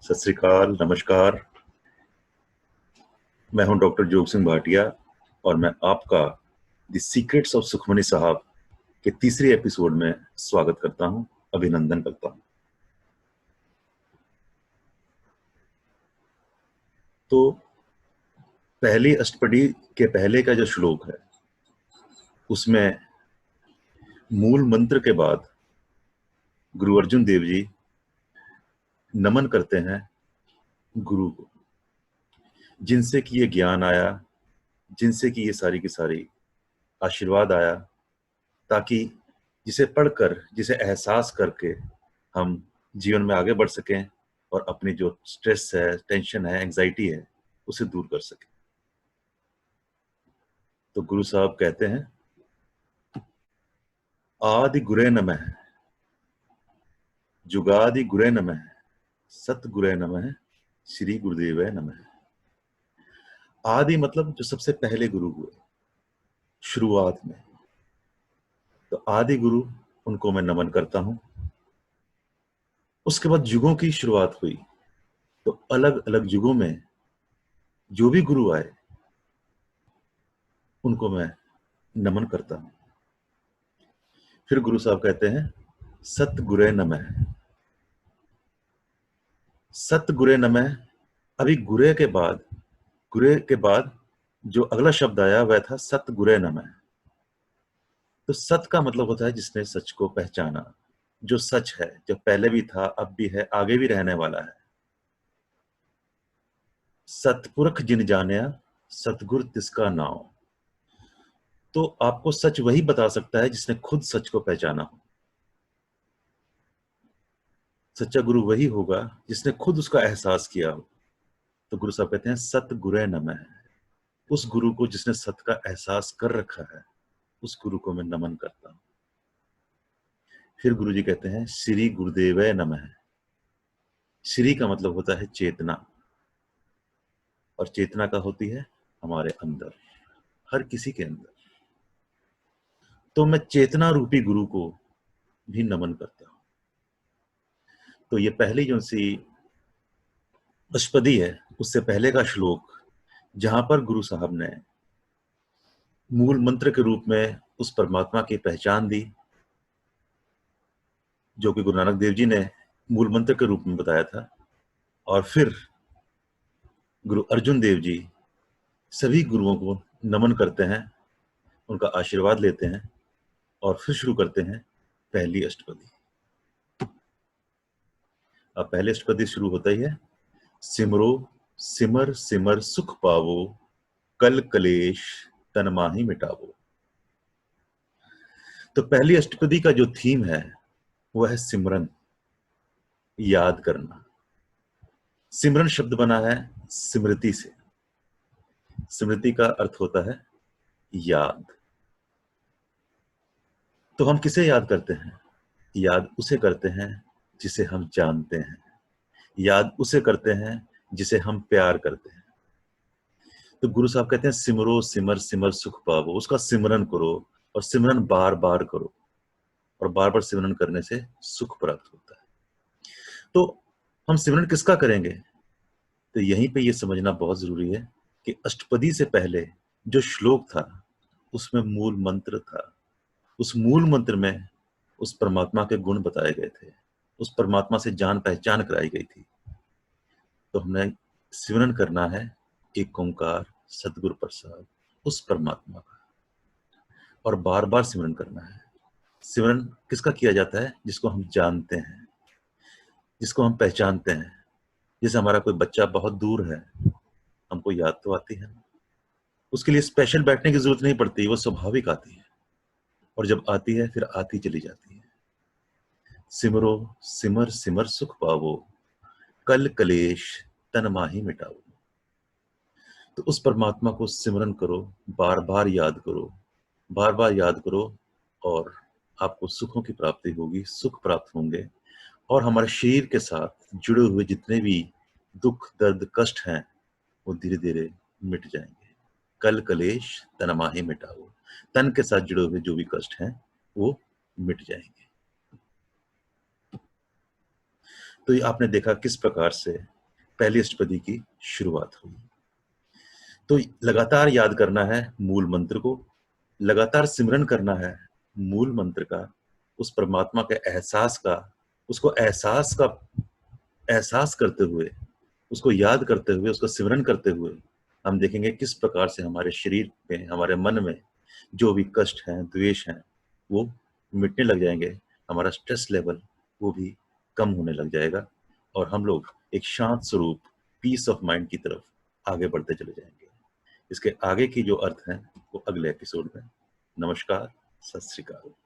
सत श्री अकाल, नमस्कार। मैं हूं डॉक्टर जोग सिंह भाटिया और मैं आपका द सीक्रेट्स ऑफ सुखमनी साहब के तीसरे एपिसोड में स्वागत करता हूं, अभिनंदन करता हूं। तो पहली अष्टपदी के पहले का जो श्लोक है उसमें मूल मंत्र के बाद गुरु अर्जुन देव जी नमन करते हैं गुरु को, जिनसे कि ये ज्ञान आया, जिनसे कि ये सारी की सारी आशीर्वाद आया, ताकि जिसे पढ़कर, जिसे एहसास करके हम जीवन में आगे बढ़ सकें और अपनी जो स्ट्रेस है, टेंशन है, एंजाइटी है, उसे दूर कर सकें। तो गुरु साहब कहते हैं, आदि गुरे नमः, जुगादि गुरे नमः, सत गुरे नमः, श्री गुरुदेव नमः। आदि मतलब जो सबसे पहले गुरु हुए शुरुआत में, तो आदि गुरु, उनको मैं नमन करता हूं। उसके बाद युगों की शुरुआत हुई, तो अलग अलग युगों में जो भी गुरु आए उनको मैं नमन करता हूं। फिर गुरु साहब कहते हैं, सत गुरे नमः। सत गुरे नमः। अभी गुरे के बाद जो अगला शब्द आया वह था सत गुरे नमः। तो सत का मतलब होता है जिसने सच को पहचाना, जो सच है, जो पहले भी था, अब भी है, आगे भी रहने वाला है। सतपुरख जिन जानिया, सतगुर तिसका नाम। तो आपको सच वही बता सकता है जिसने खुद सच को पहचाना हो। सच्चा गुरु वही होगा जिसने खुद उसका एहसास किया हो। तो गुरु साहब कहते हैं, सत गुरे नमः। उस गुरु को जिसने सत का एहसास कर रखा है, उस गुरु को मैं नमन करता हूं। फिर गुरु जी कहते हैं, श्री गुरुदेव नमः। श्री का मतलब होता है चेतना, और चेतना का होती है हमारे अंदर, हर किसी के अंदर। तो मैं चेतना रूपी गुरु को भी नमन करता हूं। तो ये पहली जो सी अष्टपदी है, उससे पहले का श्लोक, जहां पर गुरु साहब ने मूल मंत्र के रूप में उस परमात्मा की पहचान दी, जो कि गुरु नानक देव जी ने मूल मंत्र के रूप में बताया था। और फिर गुरु अर्जुन देव जी सभी गुरुओं को नमन करते हैं, उनका आशीर्वाद लेते हैं और फिर शुरू करते हैं पहली अष्टपदी। अब पहली अष्टपदी शुरू होता ही है, सिमरो सिमर सिमर सुख पावो, कल कलेश तन माही मिटावो। तो पहली अष्टपदी का जो थीम है वह है सिमरन, याद करना। सिमरन शब्द बना है स्मृति से। स्मृति का अर्थ होता है याद। तो हम किसे याद करते हैं? याद उसे करते हैं जिसे हम जानते हैं। याद उसे करते हैं जिसे हम प्यार करते हैं। तो गुरु साहब कहते हैं, सिमरो सिमर सिमर सुख पावो। उसका सिमरन करो, और सिमरन बार बार करो, और बार बार सिमरन करने से सुख प्राप्त होता है। तो हम सिमरन किसका करेंगे? तो यहीं पे ये समझना बहुत जरूरी है कि अष्टपदी से पहले जो श्लोक था उसमें मूल मंत्र था। उस मूल मंत्र में उस परमात्मा के गुण बताए गए थे, उस परमात्मा से जान पहचान कराई गई थी। तो हमने सिमरन करना है एक ओंकार सतगुरु प्रसाद, उस परमात्मा का, और बार बार सिमरन करना है। सिमरन किसका किया जाता है? जिसको हम जानते हैं, जिसको हम पहचानते हैं। जैसे हमारा कोई बच्चा बहुत दूर है, हमको याद तो आती है, उसके लिए स्पेशल बैठने की जरूरत नहीं पड़ती, वो स्वाभाविक आती है, और जब आती है फिर आती चली जाती है। सिमरो सिमर सिमर सुख पावो, कल कलेश तन माही मिटाओ। तो उस परमात्मा को सिमरन करो, बार बार याद करो, बार बार याद करो, और आपको सुखों की प्राप्ति होगी, सुख प्राप्त होंगे। और हमारे शरीर के साथ जुड़े हुए जितने भी दुख दर्द कष्ट हैं वो धीरे धीरे मिट जाएंगे। कल कलेश तन माही मिटाओ। तन के साथ जुड़े हुए जो भी कष्ट हैं वो मिट जाएंगे। तो ये आपने देखा किस प्रकार से पहली अष्टपदी की शुरुआत हुई। तो लगातार याद करना है मूल मंत्र को, लगातार सिमरन करना है मूल मंत्र का, उस परमात्मा के एहसास का, उसको एहसास करते हुए, उसको याद करते हुए, उसको सिमरन करते हुए हम देखेंगे किस प्रकार से हमारे शरीर में, हमारे मन में जो भी कष्ट हैं, द्वेष हैं, वो मिटने लग जाएंगे। हमारा स्ट्रेस लेवल वो भी कम होने लग जाएगा और हम लोग एक शांत स्वरूप, पीस ऑफ माइंड की तरफ आगे बढ़ते चले जाएंगे। इसके आगे की जो अर्थ हैं वो अगले एपिसोड में। नमस्कार, सत श्री अकाल।